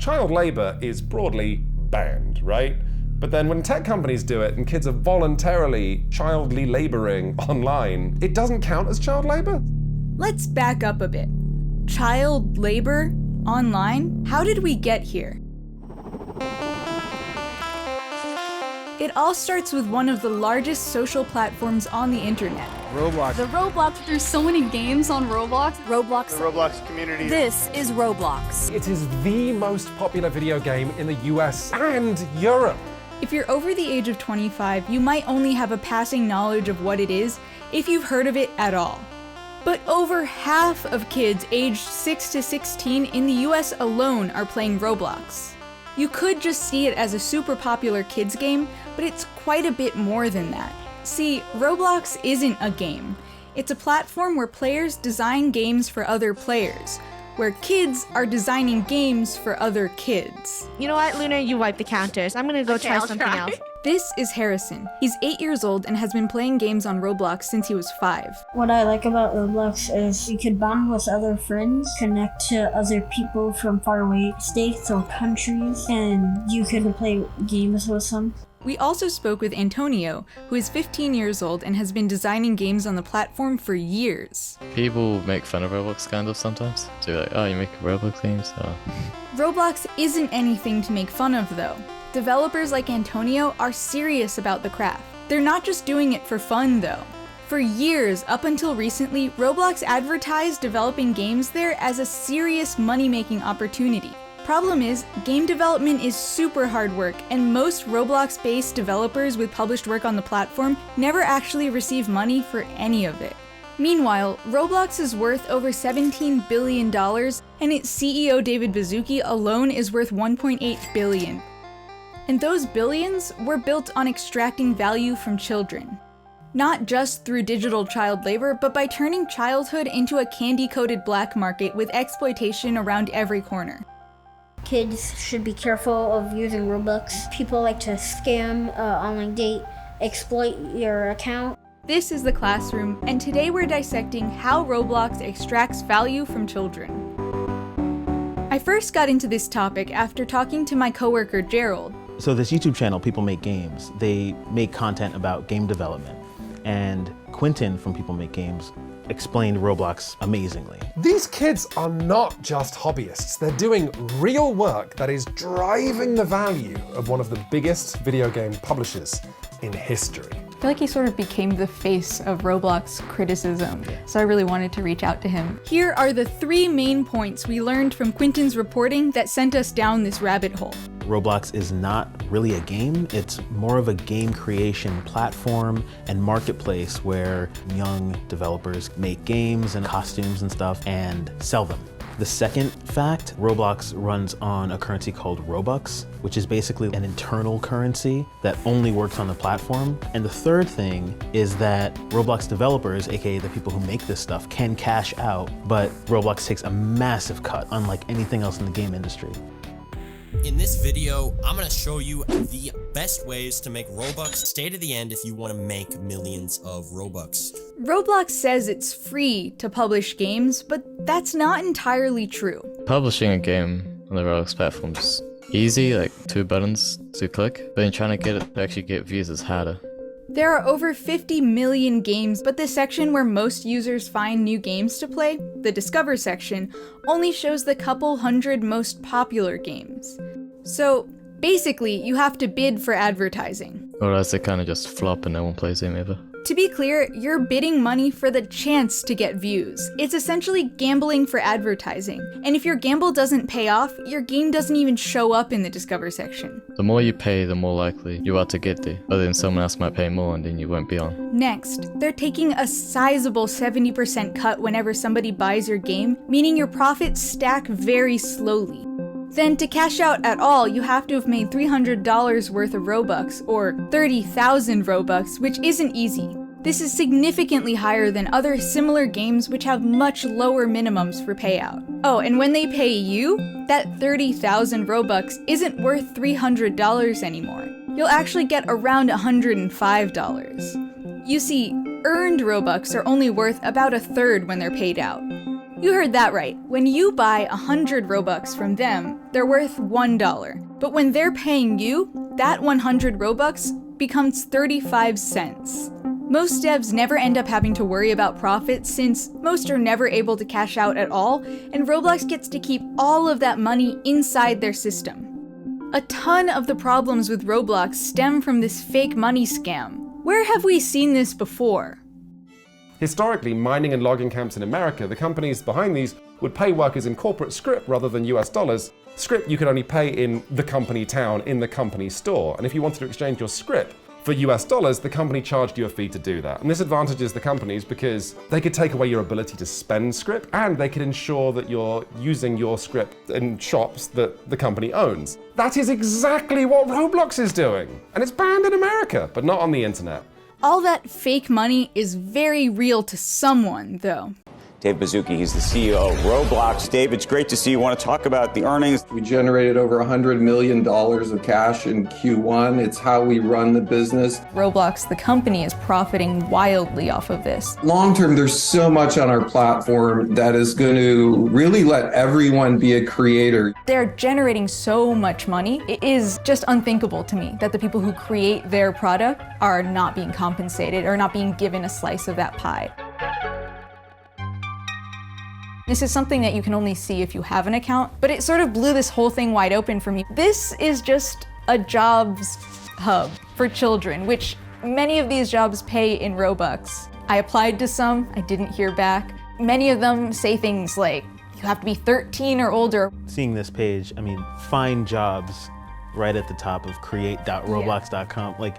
child labor is broadly banned, right? But then when tech companies do it and kids are voluntarily childly laboring online, it doesn't count as child labor? Let's back up a bit. Child labor? Online? How did we get here? It all starts with one of the largest social platforms on the internet. Roblox. The Roblox. There's so many games on Roblox. Roblox. The Roblox community. This is Roblox. It is the most popular video game in the US and Europe. If you're over the age of 25, you might only have a passing knowledge of what it is, if you've heard of it at all. But over half of kids aged 6 to 16 in the US alone are playing Roblox. You could just see it as a super popular kids game, but it's quite a bit more than that. See, Roblox isn't a game. It's a platform where players design games for other players, where kids are designing games for other kids. You know what, Luna, you wipe the counters. I'm gonna go try something else. This is Harrison. He's 8 years old and has been playing games on Roblox since he was 5. What I like about Roblox is you can bond with other friends, connect to other people from faraway states or countries, and you can play games with them. We also spoke with Antonio, who is 15 years old and has been designing games on the platform for years. People make fun of Roblox kind of sometimes. So you're like, oh, you make Roblox games? Oh. Roblox isn't anything to make fun of though. Developers like Antonio are serious about the craft. They're not just doing it for fun though. For years, up until recently, Roblox advertised developing games there as a serious money-making opportunity. Problem is, game development is super hard work, and most Roblox-based developers with published work on the platform never actually receive money for any of it. Meanwhile, Roblox is worth over $17 billion, and its CEO David Baszucki alone is worth $1.8 billion. And those billions were built on extracting value from children. Not just through digital child labor, but by turning childhood into a candy-coated black market with exploitation around every corner. Kids should be careful of using Robux. People like to scam, online date, exploit your account. This is The Classroom, and today we're dissecting how Roblox extracts value from children. I first got into this topic after talking to my coworker Gerald. So this YouTube channel, People Make Games, they make content about game development. And Quentin from People Make Games explained Roblox amazingly. These kids are not just hobbyists. They're doing real work that is driving the value of one of the biggest video game publishers in history. I feel like he sort of became the face of Roblox criticism, so I really wanted to reach out to him. Here are the 3 main points we learned from Quentin's reporting that sent us down this rabbit hole. Roblox is not really a game. It's more of a game creation platform and marketplace where young developers make games and costumes and stuff and sell them. The second fact, Roblox runs on a currency called Robux, which is basically an internal currency that only works on the platform. And the third thing is that Roblox developers, aka the people who make this stuff, can cash out, but Roblox takes a massive cut, unlike anything else in the game industry. In this video, I'm gonna show you the best ways to make Robux stay to the end if you wanna make millions of Robux. Roblox says it's free to publish games, but that's not entirely true. Publishing a game on the Roblox platform is easy, like 2 buttons to click, but then trying to get it to actually get views is harder. There are over 50 million games, but the section where most users find new games to play, the Discover section, only shows the couple hundred most popular games. So basically, you have to bid for advertising. Or else they kind of just flop and no one plays them ever. To be clear, you're bidding money for the chance to get views. It's essentially gambling for advertising. And if your gamble doesn't pay off, your game doesn't even show up in the Discover section. The more you pay, the more likely you are to get there. But then someone else might pay more and then you won't be on. Next, they're taking a sizable 70% cut whenever somebody buys your game, meaning your profits stack very slowly. Then to cash out at all, you have to have made $300 worth of Robux, or 30,000 Robux, which isn't easy. This is significantly higher than other similar games which have much lower minimums for payout. Oh, and when they pay you, that 30,000 Robux isn't worth $300 anymore. You'll actually get around $105. You see, earned Robux are only worth about 1/3 when they're paid out. You heard that right. When you buy 100 Robux from them, they're worth $1. But when they're paying you, that 100 Robux becomes 35 cents. Most devs never end up having to worry about profits since most are never able to cash out at all, and Roblox gets to keep all of that money inside their system. A ton of the problems with Roblox stem from this fake money scam. Where have we seen this before? Historically, mining and logging camps in America, the companies behind these would pay workers in corporate script rather than US dollars. Script you could only pay in the company town, in the company store. And if you wanted to exchange your script for US dollars, the company charged you a fee to do that. And this advantages the companies because they could take away your ability to spend script, and they could ensure that you're using your script in shops that the company owns. That is exactly what Roblox is doing. And it's banned in America, but not on the internet. All that fake money is very real to someone, though. Dave Baszucki, he's the CEO of Roblox. Dave, it's great to see you. Want to talk about the earnings? We generated over $100 million of cash in Q1. It's how we run the business. Roblox, the company, is profiting wildly off of this. Long term, there's so much on our platform that is going to really let everyone be a creator. They're generating so much money. It is just unthinkable to me that the people who create their product are not being compensated or not being given a slice of that pie. This is something that you can only see if you have an account, but it sort of blew this whole thing wide open for me. This is just a jobs hub for children, which many of these jobs pay in Robux. I applied to some, I didn't hear back. Many of them say things like, you have to be 13 or older. Seeing this page, I mean, find jobs right at the top of create.roblox.com. Like,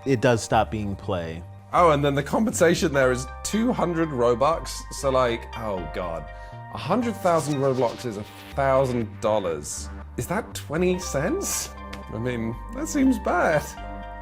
it does stop being play. Oh, and then the compensation there is 200 Robux. So like, oh God, 100,000 Roblox is $1,000. Is that 20 cents? I mean, that seems bad.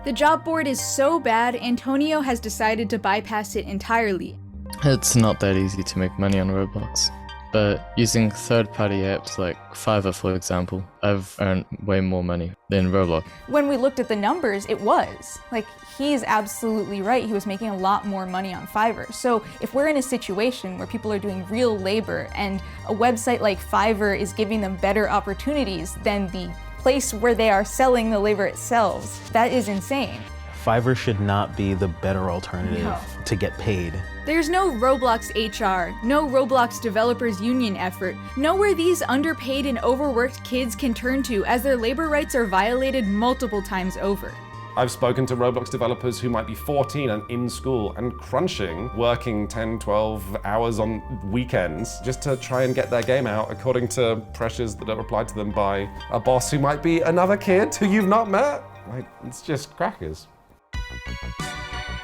The job board is so bad, Antonio has decided to bypass it entirely. It's not that easy to make money on Roblox. But using third-party apps like Fiverr, for example, I've earned way more money than Roblox. When we looked at the numbers, it was. Like, he's absolutely right. He was making a lot more money on Fiverr. So if we're in a situation where people are doing real labor and a website like Fiverr is giving them better opportunities than the place where they are selling the labor itself, that is insane. Fiverr should not be the better alternative to get paid. There's no Roblox HR, no Roblox Developers Union effort, nowhere these underpaid and overworked kids can turn to as their labor rights are violated multiple times over. I've spoken to Roblox developers who might be 14 and in school and crunching, working 10, 12 hours on weekends just to try and get their game out according to pressures that are applied to them by a boss who might be another kid who you've not met. Like, it's just crackers.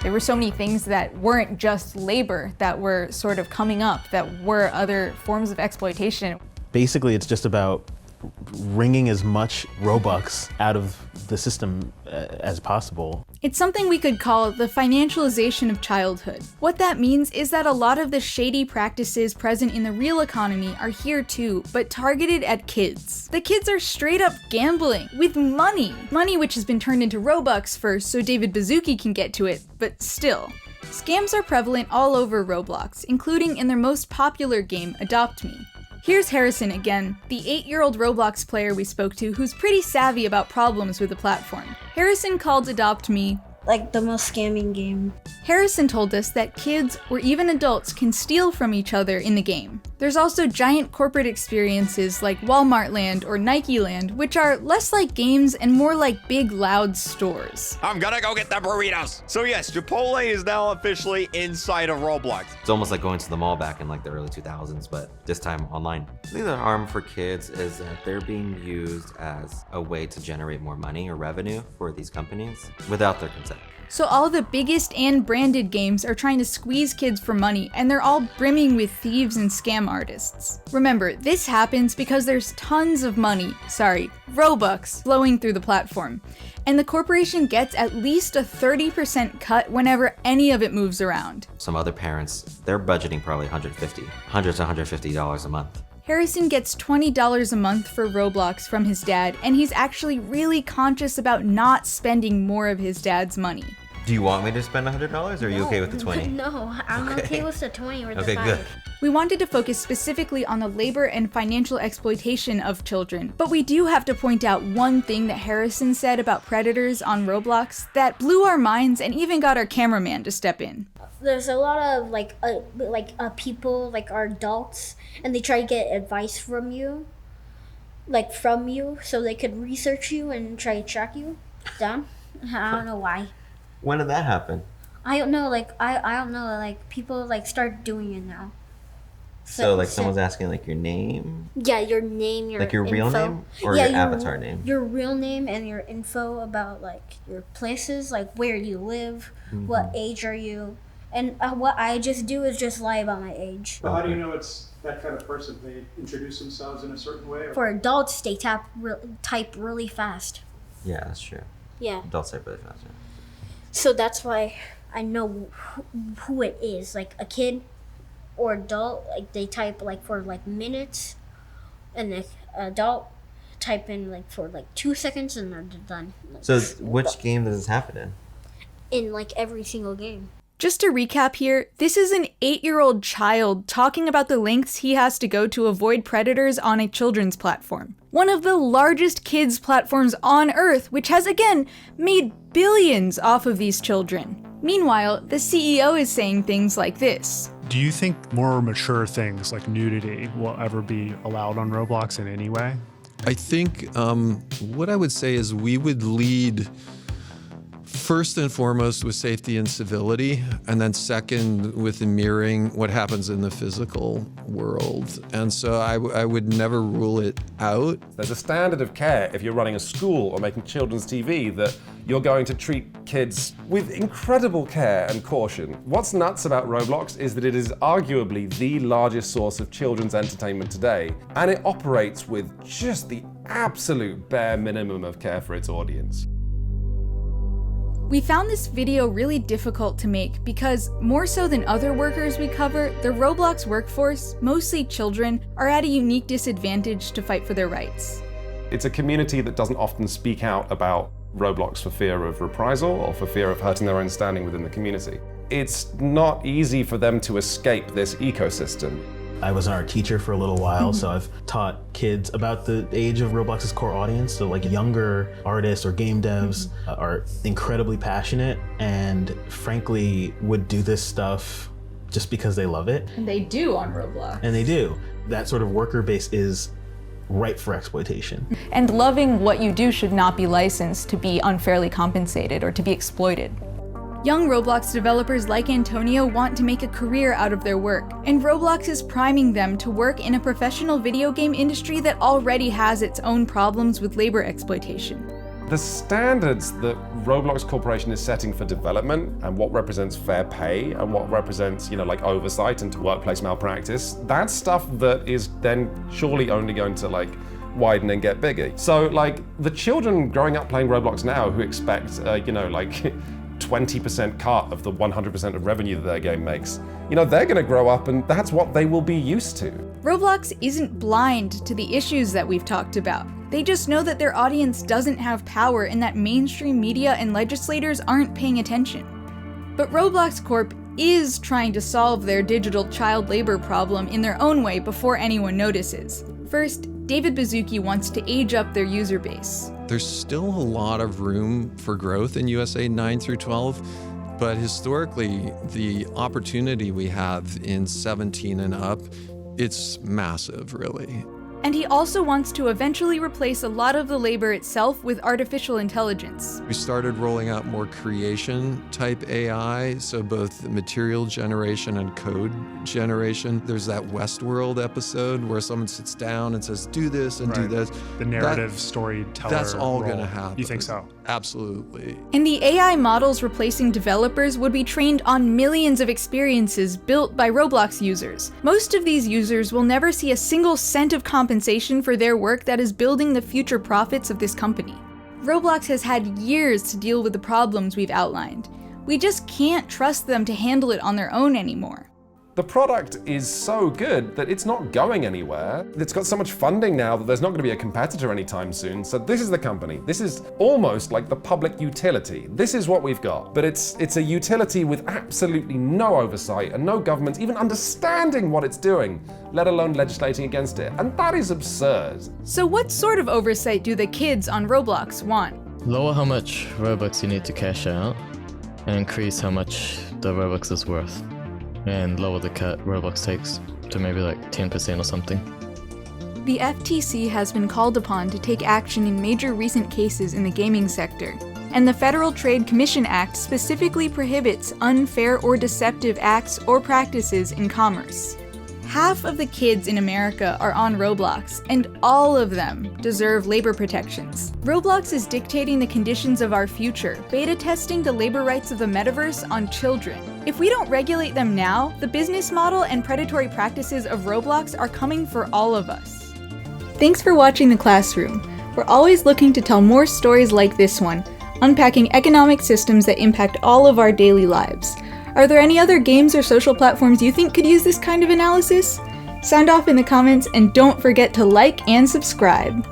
There were so many things that weren't just labor that were sort of coming up, that were other forms of exploitation. Basically, it's just about wringing as much Robux out of the system as possible. It's something we could call the financialization of childhood. What that means is that a lot of the shady practices present in the real economy are here too, but targeted at kids. The kids are straight up gambling with money. Money which has been turned into Robux first so David Baszucki can get to it, but still. Scams are prevalent all over Roblox, including in their most popular game, Adopt Me. Here's Harrison again, the 8-year-old Roblox player we spoke to who's pretty savvy about problems with the platform. Harrison called Adopt Me like the most scamming game. Harrison told us that kids, or even adults, can steal from each other in the game. There's also giant corporate experiences like Walmart Land or Nike Land, which are less like games and more like big, loud stores. I'm gonna go get the burritos. So yes, Chipotle is now officially inside of Roblox. It's almost like going to the mall back in like the early 2000s, but this time online. I think the harm for kids is that they're being used as a way to generate more money or revenue for these companies without their consent. So all the biggest and branded games are trying to squeeze kids for money, and they're all brimming with thieves and scam artists. Remember, this happens because there's tons of money, Robux, flowing through the platform. And the corporation gets at least a 30% cut whenever any of it moves around. Some other parents, they're budgeting probably $100 to $150 a month. Harrison gets $20 a month for Roblox from his dad, and he's actually really conscious about not spending more of his dad's money. Do you want me to spend $100 or are you okay with the 20? No, I'm okay with the 20 or the 5. Okay, good. We wanted to focus specifically on the labor and financial exploitation of children, but we do have to point out one thing that Harrison said about predators on Roblox that blew our minds and even got our cameraman to step in. There's a lot of people like are adults, and they try to get advice from you, so they could research you and try to track you down. I don't know why. When did that happen? I don't know. I don't know. People start doing it now. So someone's asking your name? Yeah, your name, your your info. real name or your avatar name? Your real name and your info about your places, where you live, what age are you, and what I just do is just lie about my age. Well, how do you know it's that kind of person? They introduce themselves in a certain way? Or? For adults, they type really fast. Yeah, that's true. Yeah. Adults type really fast. Yeah. So that's why I know who it is. A kid or adult, they type for minutes, and the adult type in for 2 seconds and they're done. So which game does this happen in? In every single game. Just to recap here, this is an 8-year-old child talking about the lengths he has to go to avoid predators on a children's platform. One of the largest kids platforms on Earth, which has again made billions off of these children. Meanwhile, the CEO is saying things like this. Do you think more mature things like nudity will ever be allowed on Roblox in any way? I think what I would say is we would lead first and foremost with safety and civility, and then second with mirroring what happens in the physical world. And so I would never rule it out. There's a standard of care if you're running a school or making children's TV that you're going to treat kids with incredible care and caution. What's nuts about Roblox is that it is arguably the largest source of children's entertainment today, and it operates with just the absolute bare minimum of care for its audience. We found this video really difficult to make because, more so than other workers we cover, the Roblox workforce, mostly children, are at a unique disadvantage to fight for their rights. It's a community that doesn't often speak out about Roblox for fear of reprisal or for fear of hurting their own standing within the community. It's not easy for them to escape this ecosystem. I was an art teacher for a little while, so I've taught kids about the age of Roblox's core audience. So younger artists or game devs are incredibly passionate and frankly would do this stuff just because they love it. And they do on Roblox. And they do. That sort of worker base is ripe for exploitation. And loving what you do should not be licensed to be unfairly compensated or to be exploited. Young Roblox developers like Antonio want to make a career out of their work, and Roblox is priming them to work in a professional video game industry that already has its own problems with labor exploitation. The standards that Roblox Corporation is setting for development and what represents fair pay and what represents, oversight into workplace malpractice, that's stuff that is then surely only going to widen and get bigger. So the children growing up playing Roblox now who expect 20% cut of the 100% of revenue that their game makes, they're gonna grow up and that's what they will be used to. Roblox isn't blind to the issues that we've talked about. They just know that their audience doesn't have power and that mainstream media and legislators aren't paying attention. But Roblox Corp is trying to solve their digital child labor problem in their own way before anyone notices. First, David Baszucki wants to age up their user base. There's still a lot of room for growth in USA 9 through 12, but historically, the opportunity we have in 17 and up, it's massive, really. And he also wants to eventually replace a lot of the labor itself with artificial intelligence. We started rolling out more creation type AI, so both material generation and code generation. There's that Westworld episode where someone sits down and says, do this and do this. The narrative storyteller. That's all role. gonna happen. You think so? Absolutely. And the AI models replacing developers would be trained on millions of experiences built by Roblox users. Most of these users will never see a single cent of compensation for their work that is building the future profits of this company. Roblox has had years to deal with the problems we've outlined. We just can't trust them to handle it on their own anymore. The product is so good that it's not going anywhere. It's got so much funding now that there's not going to be a competitor anytime soon. So this is the company. This is almost like the public utility. This is what we've got. But it's a utility with absolutely no oversight and no government even understanding what it's doing, let alone legislating against it. And that is absurd. So what sort of oversight do the kids on Roblox want? Lower how much Robux you need to cash out, and increase how much the Robux is worth. And lower the cut Roblox takes to maybe like 10% or something. The FTC has been called upon to take action in major recent cases in the gaming sector, and the Federal Trade Commission Act specifically prohibits unfair or deceptive acts or practices in commerce. Half of the kids in America are on Roblox, and all of them deserve labor protections. Roblox is dictating the conditions of our future, beta testing the labor rights of the metaverse on children. If we don't regulate them now, the business model and predatory practices of Roblox are coming for all of us. Thanks for watching The Classroom. We're always looking to tell more stories like this one, unpacking economic systems that impact all of our daily lives. Are there any other games or social platforms you think could use this kind of analysis? Sound off in the comments and don't forget to like and subscribe.